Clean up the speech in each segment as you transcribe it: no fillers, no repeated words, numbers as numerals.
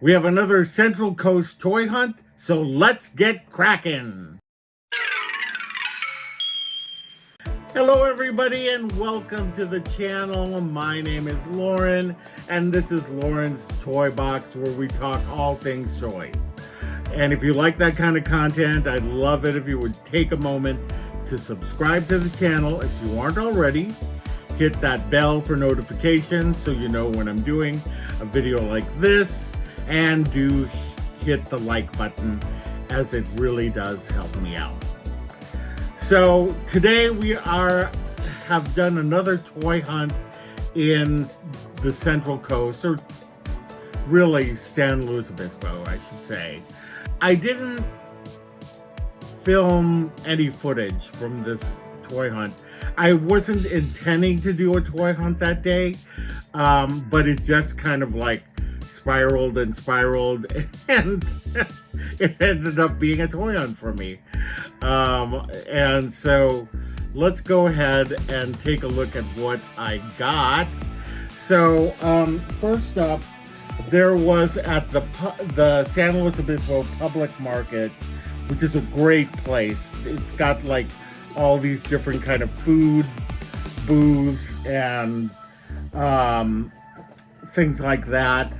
We have another Central Coast toy hunt, so let's get cracking. Hello everybody and welcome to the channel. My name is Lauren and this is Lauren's Toy Box, where we talk all things toys. And if you like that kind of content, I'd love it if you would take a moment to subscribe to the channel if you aren't already. Hit that bell for notifications so you know when I'm doing a video like this, and do hit the like button as it really does help me out. So today we have done another toy hunt in the Central Coast, or really San Luis Obispo, I should say. I didn't film any footage from this toy hunt. I wasn't intending to do a toy hunt that day, but it just kind of like spiraled and spiraled, and it ended up being a toy hunt for me. And so let's go ahead and take a look at what I got. So first up, there was at the San Luis Obispo Public Market, which is a great place. It's got like all these different kind of food booths and things like that.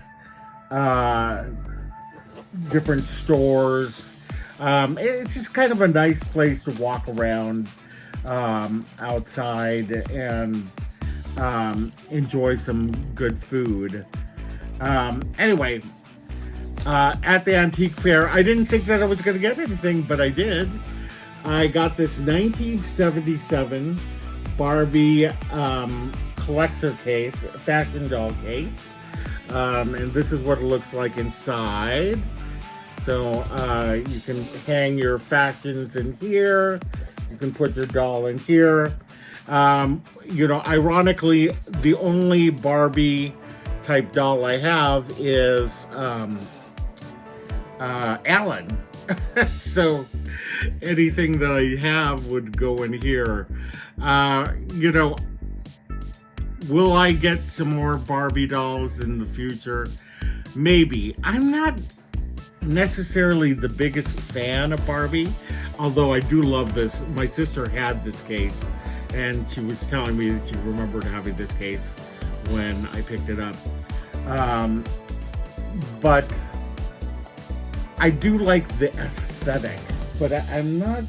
Different stores. It's just kind of a nice place to walk around outside and enjoy some good food. Anyway, at the antique fair, I didn't think that I was going to get anything, but I did. I got this 1977 Barbie collector case, fashion doll case. And this is what it looks like inside. So you can hang your fashions in here. You can put your doll in here. You know, ironically, the only Barbie type doll I have is Alan. So anything that I have would go in here. You know, will I get some more Barbie dolls in the future? Maybe. I'm not necessarily the biggest fan of Barbie, although I do love this. My sister had this case, and she was telling me that she remembered having this case when I picked it up. But I do like the aesthetic, but I'm not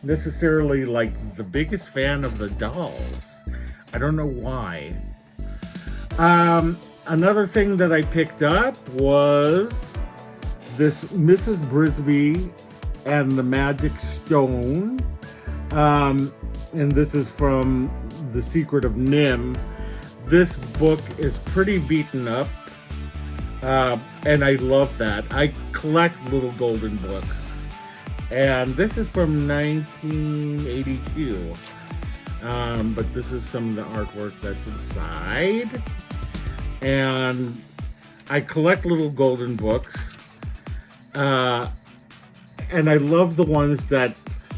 necessarily like the biggest fan of the dolls. I don't know why. Another thing that I picked up was this Mrs. Brisby and the Magic Stone. And this is from The Secret of Nim. This book is pretty beaten up. And I love that. I collect little golden books. And this is from 1982. But this is some of the artwork that's inside. And I collect little golden books. And I love the ones that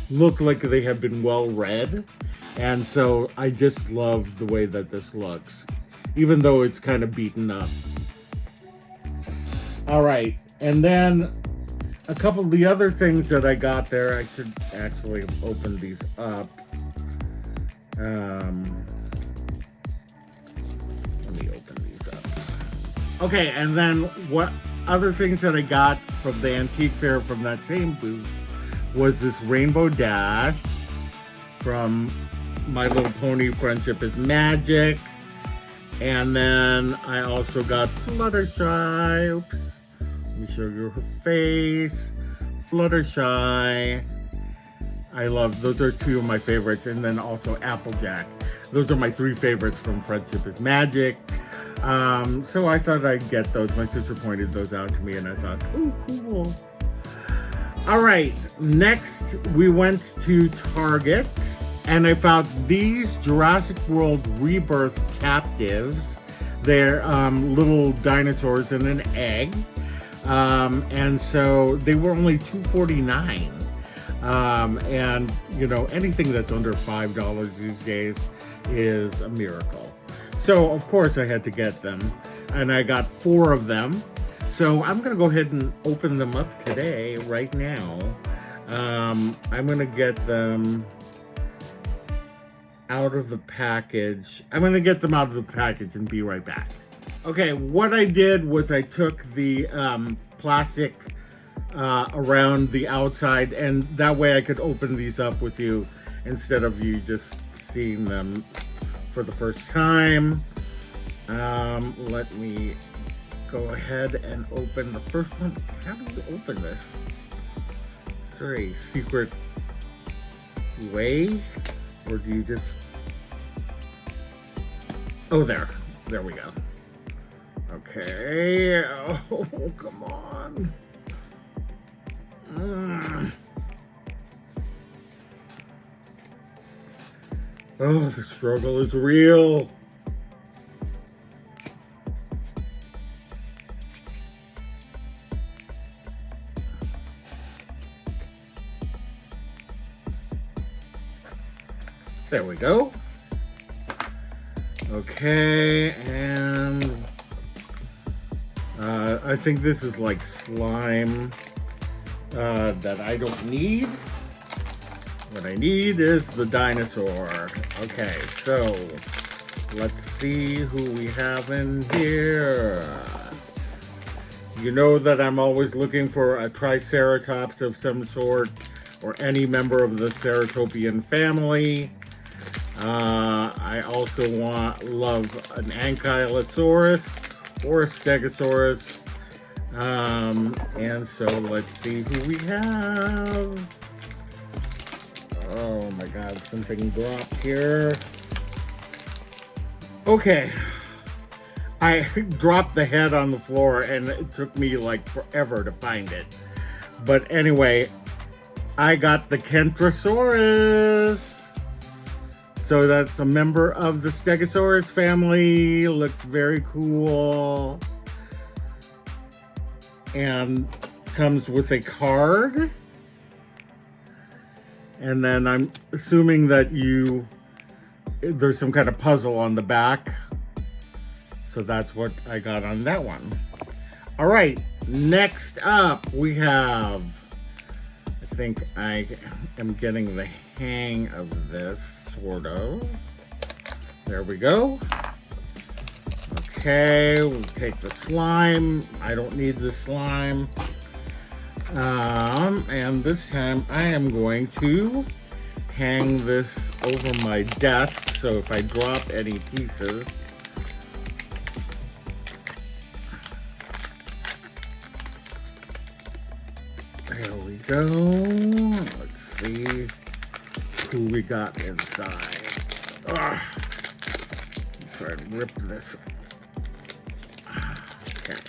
look like they have been well read. And so I just love the way that this looks, even though it's kind of beaten up. All right. And then a couple of the other things that I got there, I should actually open these up. Let me open these up. Okay, and then what other things that I got from the antique fair from that same booth was this Rainbow Dash from My Little Pony Friendship is Magic. And then I also got Fluttershy. Oops. Let me show you her face. Fluttershy. I love, those are two of my favorites. And then also Applejack. Those are my three favorites from Friendship is Magic. So I thought I'd get those. My sister pointed those out to me and I thought, oh, cool. All right, next we went to Target and I found these Jurassic World Rebirth captives. They're little dinosaurs in an egg. And so they were only $2.49. And you know, anything that's under $5 these days is a miracle. So of course I had to get them, and I got 4 of them. So I'm going to go ahead and open them up today, right now. I'm going to get them out of the package. I'm going to get them out of the package and be right back. Okay, what I did was I took the plastic around the outside, and that way I could open these up with you instead of you just seeing them for the first time. Let me go ahead and open the first one. How do you open this? Is there a secret way? Or do you just... Oh, there we go. Okay. Oh, come on. Oh, the struggle is real. There we go. Okay, and I think this is like slime that I don't need. What I need is the dinosaur. Okay, so let's see who we have in here. You know that I'm always looking for a Triceratops of some sort, or any member of the Ceratopian family. I also love an Ankylosaurus or a Stegosaurus. And so let's see who we have. Oh my god, something dropped here. Okay. I dropped the head on the floor and it took me like forever to find it. But anyway, I got the Kentrosaurus. So that's a member of the Stegosaurus family. Looks very cool. And comes with a card. And then I'm assuming that there's some kind of puzzle on the back. So that's what I got on that one. All right, next up we have, I think I am getting the hang of this, sort of. There we go. Okay, we'll take the slime. I don't need the slime. And this time I am going to hang this over my desk, so if I drop any pieces, there we go. Let's see who we got inside. Ugh. Try to rip this. Okay.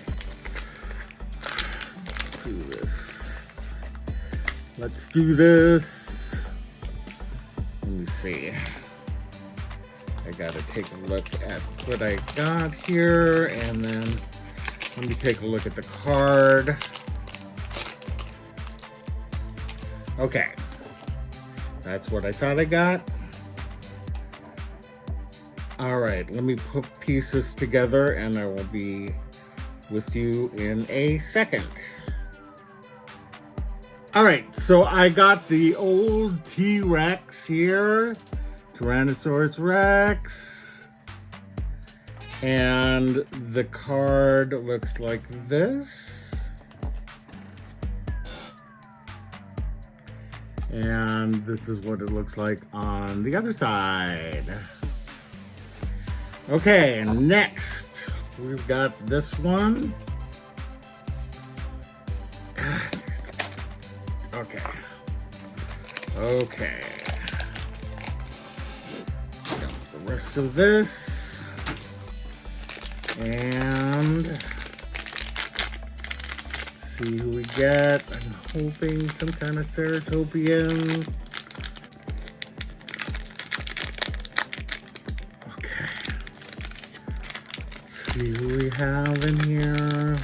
Do this. Let's do this. Let me see. I gotta take a look at what I got here, and then let me take a look at the card. Okay. That's what I thought I got. All right, let me put pieces together and I will be with you in a second. All right, so I got the old T-Rex here, Tyrannosaurus Rex, and the card looks like this. And this is what it looks like on the other side. Okay, next we've got this one. Okay. Got the rest of this. And see who we get. I'm hoping some kind of Ceratopian. Okay. Let's see who we have in here.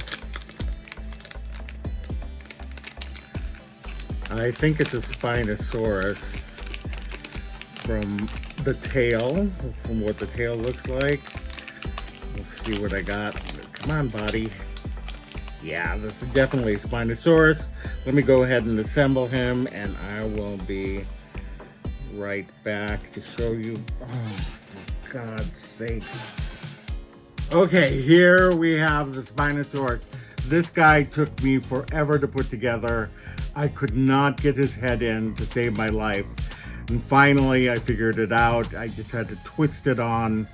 I think it's a Spinosaurus from the tail, from what the tail looks like. Let's see what I got. Come on, body. Yeah, this is definitely a Spinosaurus. Let me go ahead and assemble him, and I will be right back to show you. Oh, for God's sake. Okay, here we have the Spinosaurus. This guy took me forever to put together. I could not get his head in to save my life. And finally, I figured it out. I just had to twist it on.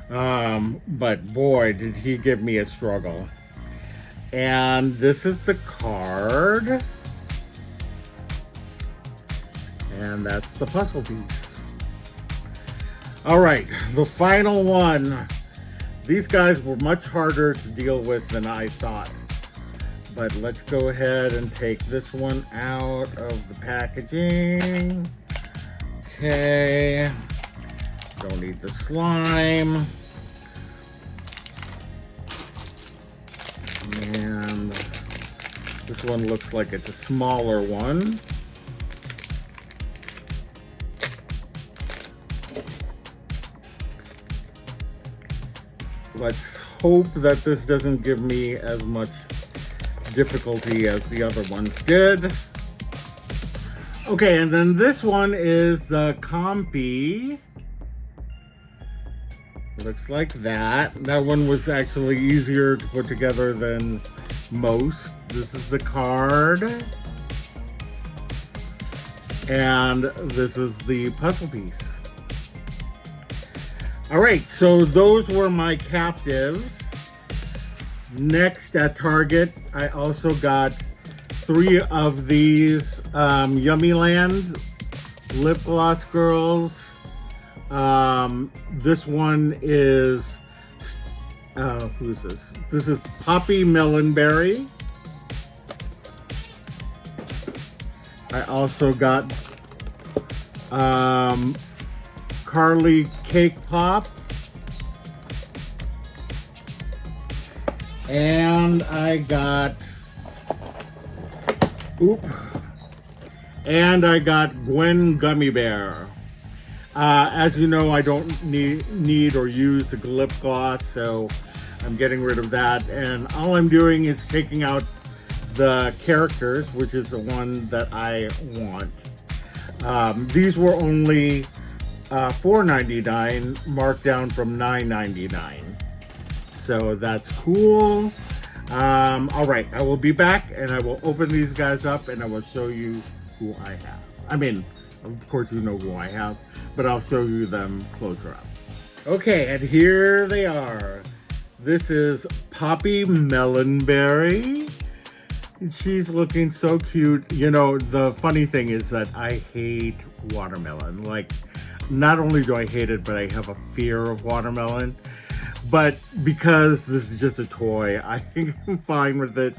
But boy, did he give me a struggle. And this is the card. And that's the puzzle piece. All right, the final one. These guys were much harder to deal with than I thought. But let's go ahead and take this one out of the packaging. Okay. Don't need the slime. And this one looks like it's a smaller one. Let's hope that this doesn't give me as much difficulty as the other ones did. Okay, and then this one is the Compy. Looks like that. That one was actually easier to put together than most. This is the card. And this is the puzzle piece. All right, so those were my captives. Next at Target, I also got 3 of these YummiLand lip gloss girls. This one is, who's this? This is Poppy Melonberry. I also got Carly Cake Pop. And I got, Gwen Gummy Bear. As you know, I don't need or use the lip gloss, so I'm getting rid of that. And all I'm doing is taking out the characters, which is the one that I want. These were only $4.99, marked down from $9.99. So that's cool. All right, I will be back and I will open these guys up and I will show you who I have. I mean, of course you know who I have, but I'll show you them closer up. Okay, and here they are. This is Poppy Melonberry. She's looking so cute. You know, the funny thing is that I hate watermelon. Like, not only do I hate it, but I have a fear of watermelon. But because this is just a toy, I'm fine with it.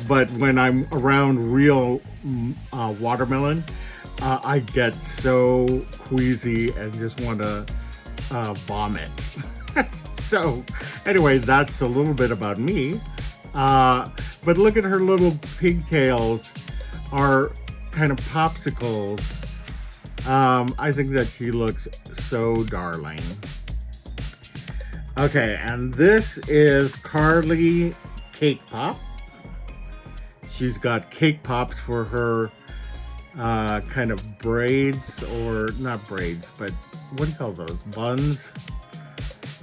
But when I'm around real watermelon, I get so queasy and just want to vomit. So anyway, that's a little bit about me. But look at her little pigtails are kind of popsicles. I think that she looks so darling. Okay, and this is Carly Cake Pop. She's got cake pops for her kind of braids, or not braids, but what do you call those? Buns.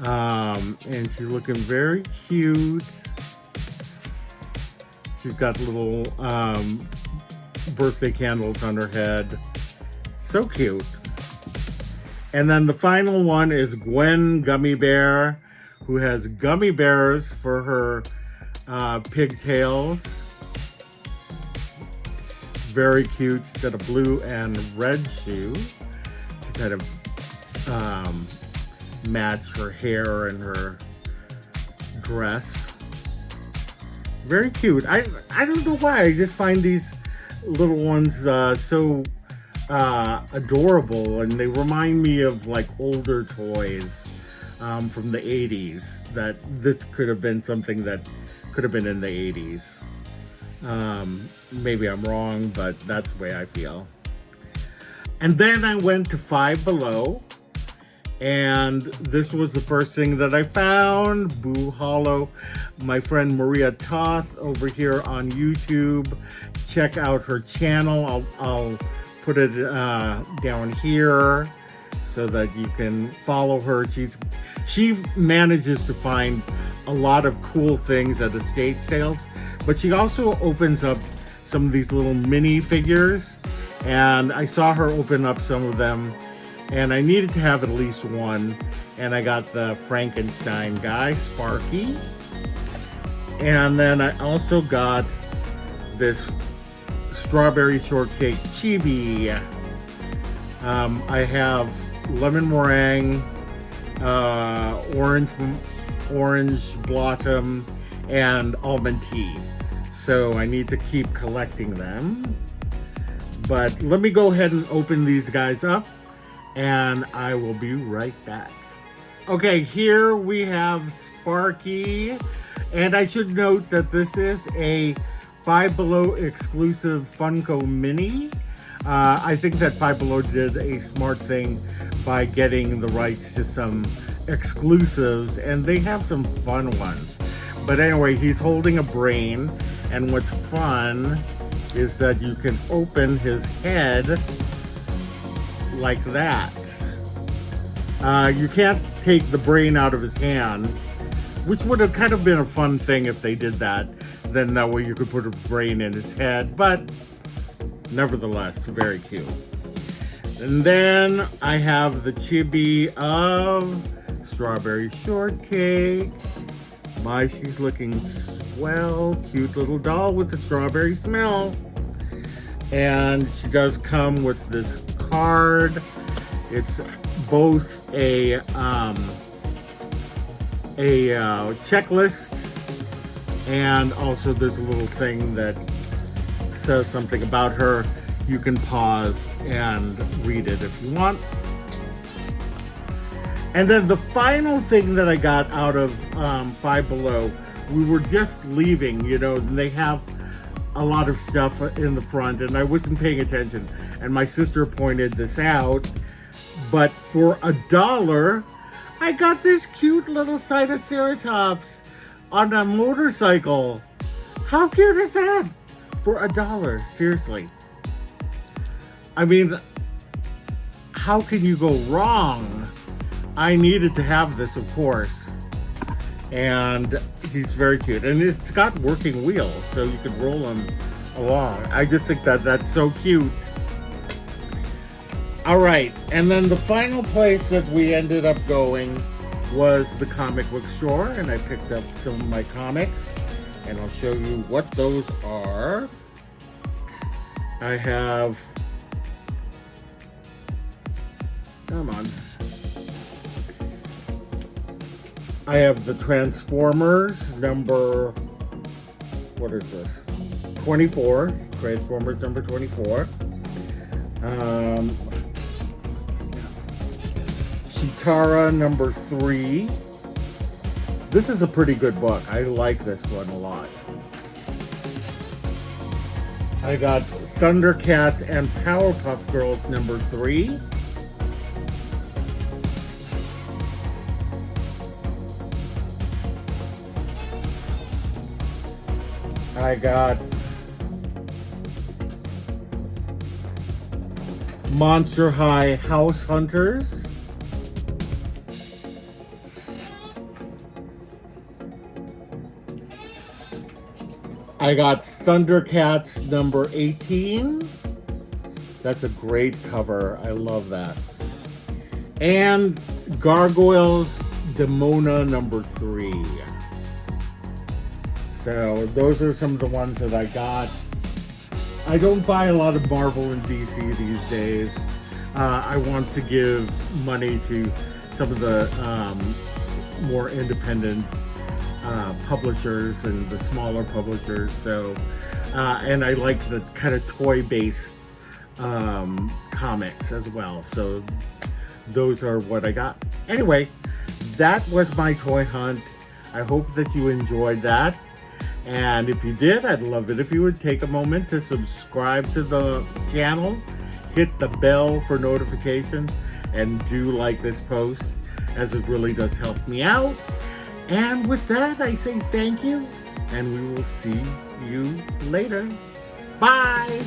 And she's looking very cute. She's got little birthday candles on her head. So cute. And then the final one is Gwen Gummy Bear, who has gummy bears for her pigtails. Very cute. She's got a blue and red shoe to kind of match her hair and her dress. Very cute. I don't know why. I just find these little ones so adorable, and they remind me of like older toys from the 80s, that this could have been something that could have been in the 80s. Maybe I'm wrong, but that's the way I feel. And then I went to Five Below, And this was the first thing that I found. Boo Hollow. My friend Maria Toth over here on YouTube. Check out her channel. I'll put it down here so that you can follow her. She manages to find a lot of cool things at estate sales, but she also opens up some of these little mini figures, and I saw her open up some of them, and I needed to have at least one, and I got the Frankenstein guy, Sparky. And then I also got this strawberry shortcake chibi. I have lemon meringue, orange blossom, and almond tea. So I need to keep collecting them. But let me go ahead and open these guys up, and I will be right back. Okay, here we have Sparky, and I should note that this is a Five Below exclusive Funko Mini. I think that Five Below did a smart thing by getting the rights to some exclusives, and they have some fun ones. But anyway, he's holding a brain, and what's fun is that you can open his head like that. You can't take the brain out of his hand, which would have kind of been a fun thing if they did that. Then that way you could put a brain in his head, but nevertheless, very cute. And then I have the chibi of strawberry shortcake. My, she's looking swell, cute little doll with the strawberry smell. And she does come with this card. It's both a checklist, and also there's a little thing that says something about her. You can pause and read it if you want. And then the final thing that I got out of Five Below, we were just leaving, you know, and they have a lot of stuff in the front, and I wasn't paying attention, and my sister pointed this out. But for $1, I got this cute little Triceratops on a motorcycle. How cute is that? For $1, seriously. I mean, how can you go wrong? I needed to have this, of course. And he's very cute. And it's got working wheels, so you can roll him along. I just think that that's so cute. All right, and then the final place that we ended up going was the comic book store, and I picked up some of my comics, and I'll show you what those are. I have, come on. I have the Transformers number, what is this? 24, Transformers number 24. Chitara number 3. This is a pretty good book. I like this one a lot. I got Thundercats and Powerpuff Girls number 3. I got Monster High House Hunters. I got Thundercats number 18. That's a great cover. I love that. And Gargoyles Demona number 3. So those are some of the ones that I got. I don't buy a lot of Marvel and DC these days. I want to give money to some of the more independent publishers and the smaller publishers. So, and I like the kind of toy-based comics as well. So those are what I got. Anyway, that was my toy hunt. I hope that you enjoyed that. And if you did, I'd love it if you would take a moment to subscribe to the channel, hit the bell for notifications, and do like this post, as it really does help me out. And with that, I say thank you, and we will see you later. Bye!